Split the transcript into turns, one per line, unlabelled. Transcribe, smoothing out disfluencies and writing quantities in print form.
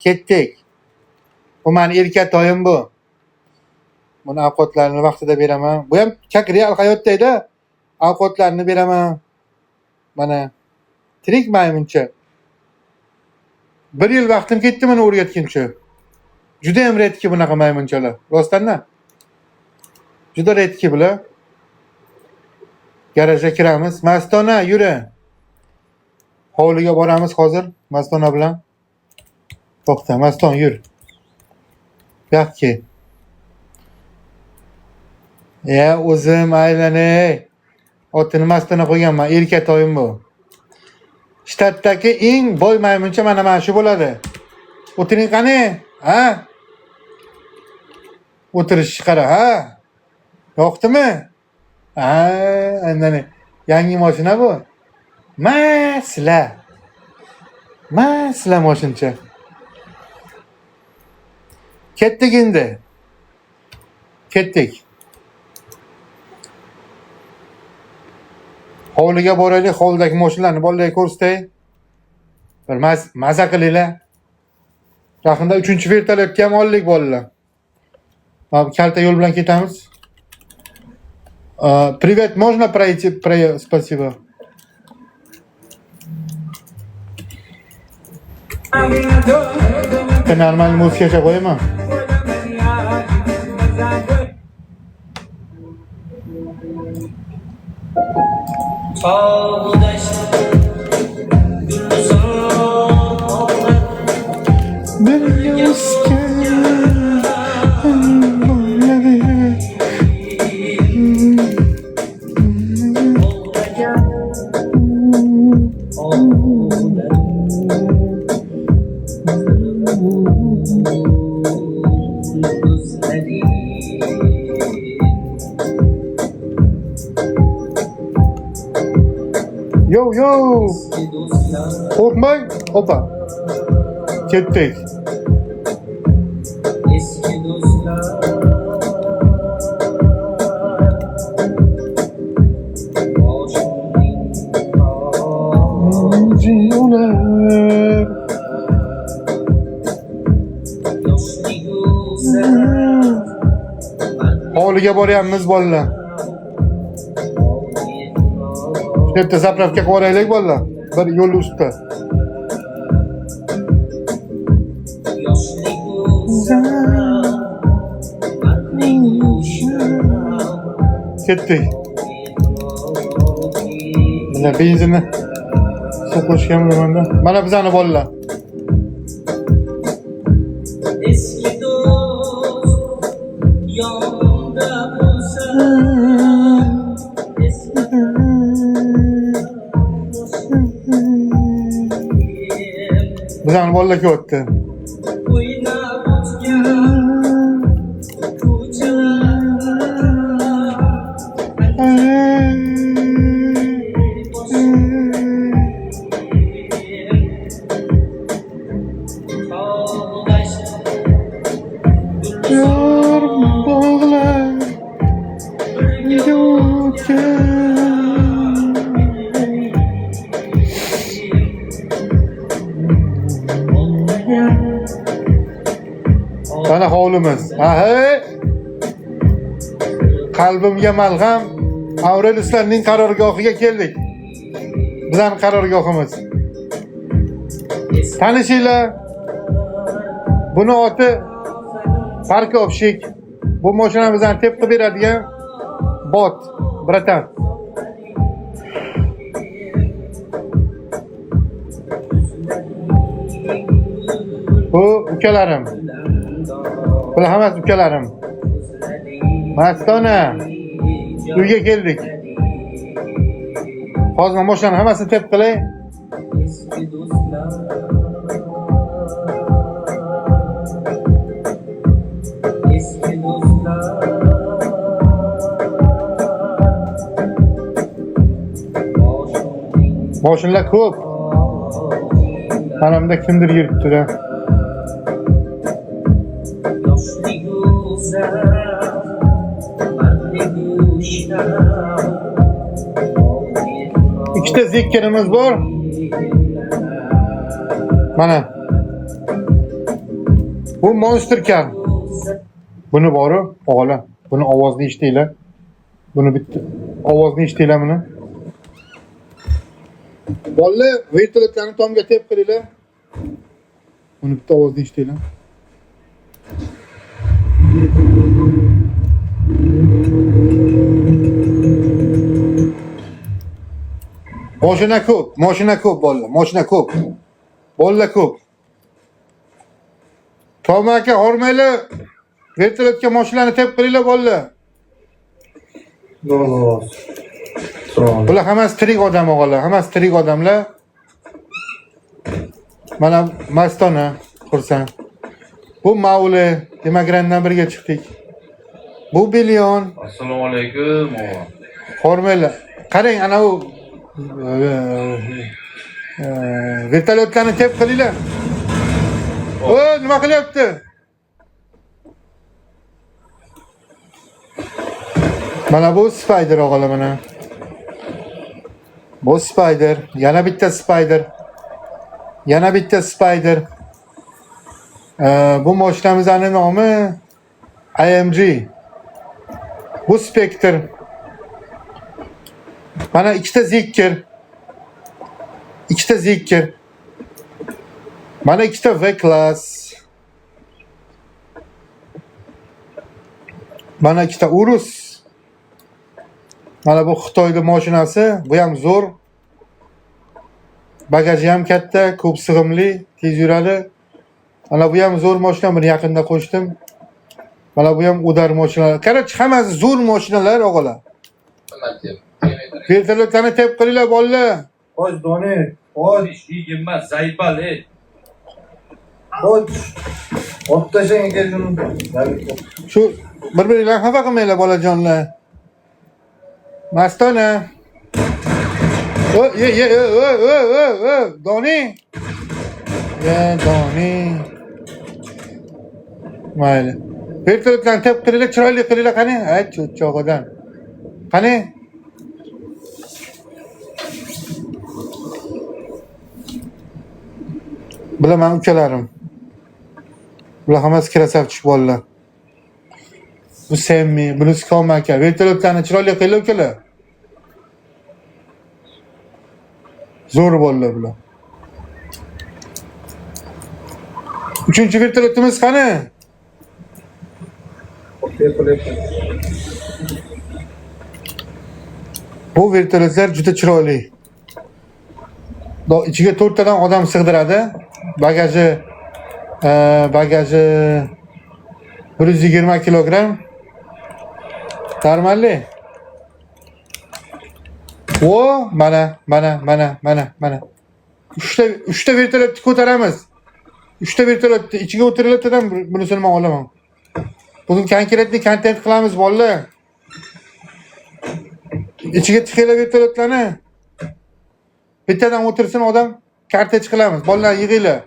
Ketdik. Bu meni erkatoyim bu. Buni ovqatlarini vaqtida beraman. Bu ham kak real hayotda ovqatlarini beraman. Mana tirik maymuncha. 1 yil vaqtim ketdi meni o'rgatguncha. Juda ham redki bunaqa maymunchalar. Rostdan-da. Juda redki bular. Garajga kiramiz. Mastona yuri. Hovliga boramiz hozir Mastona bilan. To'xta, Maston yur. Yo'qki. O'zim aylanay. Otini Mastona qo'yganman. Erkatoyim bu. Shtatdagi eng boy maymuncha mana shu bo'ladi. O'tiring qani? Ha? O'tirish qara, ha? Yo'qdimi? Ha, ana yangi mashina bu. Masla mashincha. Ketdik endi. Ketdik. Hovliga boraylik, hovlidagi mashinalarni bolalarga ko'rsatay. Bir maza qilinglar. Yaqinda 3-vertolyotga ham oldik bolalar. Mana kalta yo'l bilan ketamiz. Привет, можно пройти? Спасибо. Нормально музыка qo'yaman. Yo. Korkmang. Hoppa. Ketdik. Hovliga boryapmiz bolalar. Shu yerda zapravka qilib oraylik bolalar. Bir yo'l ustida. Ketdik. Mana benzinni so'qishgan bo'lganda. Mana bizani bolalar. Bizani bolalar ketdi. Mana hovlimiz. Hey. Qalbimga malg'am Aureliuslarning qarorgohiga keldik. Bizning qarorgohimiz. Tanishinglar. Buni oti Parkovshik. Bu mashinamizdan tepqib beradigan bot, bratan. Bu ukalarim. Bular hammasi ukalarim. Mastona. Uyga keldik. Hozir mashinani hammasini tep qilay. Mashinalar ko'p. Mana bunda kimdir yuribdi-da. İkita zekkerimiz bor. Mana. Bu Monster Can. Buni bori, o'g'lim. Buni ovozini eshitinglar. Buni bitta ovozini eshitinglar buni. Bolalar, vertolyotlarni tomga tep qiringlar. Buni bitta ovozini eshitinglar. Mashina ko'p bolalar, mashina ko'p. Bolalar ko'p. Tom aka, hormanglar. Vertolyotga mashinani tep qiringlar bolalar. Bular hammasi tirik odam o'g'illar, hammasi tirik odamlar. Mana Mastona, xursand. Bu Mavli, Demagrandan birga chiqdik. Bu Billion.
Assalomu alaykum.
Hormanglar. Qarang, ana u vertolyotlarni tep qilinglar. O, nima qilyapti? Mana bu Spider o'g'illar mana. Bu Spider, yana bitta Spider. Yana bitta Spider. Bu mashinamizning nomi AMG. Bu Spectre. Mana ikkita Zikr. Ikkita Zikr. Mana ikkita V-Class. Mana ikkita Urus. Mana bu Xitoyning mashinasi, bu ham zo'r. Bagaji ham katta, ko'p sig'imli, tez yuradi. Mana bu ham zo'r mashina, buni yaqinda qo'shdim. Mana bu ham udar mashinalar. Qarang, hammasi zo'r mashinalar o'g'illar. Vertolyotlarni tep qilinglar bolalar.
Qo'y doni, qo'y,
Yigirma zaybal ey.
qo'y. O'ttasang keldim.
Shu bir-biringlarni xafa qilmanglar bolajonlar. Mastona. Doni. Doni. Mayli. Vertolyotlarni tep qilinglar, chiroyli qilinglar qani. Ay, cho'chog'idan. Qani? Bilaman ukalarim. Bular hammasi krasavchik bolalar. Bu Semmi, bunisi Kom aka. Vertolyotlarni chiroyli qilinglar ukalar. Zo'r bolalar bular. Uchinchi vertolyotimiz qani? Bu vertolyotlar juda chiroyli. İchiga 4 tadan odam sig'diradi. Bagaji 120 kilogram. Normalli. O, mana. Uchta vertolyotni ko'taramiz. Uchta vertolyotni ichiga o'tiriladigan bunisini men olaman. Bugun konkretni kontent qilamiz bolalar. İchiga tiqinglar vertolyotlarni. Bittadan o'tirsin odam, kartej qilamiz. Bolalar yig'inglar.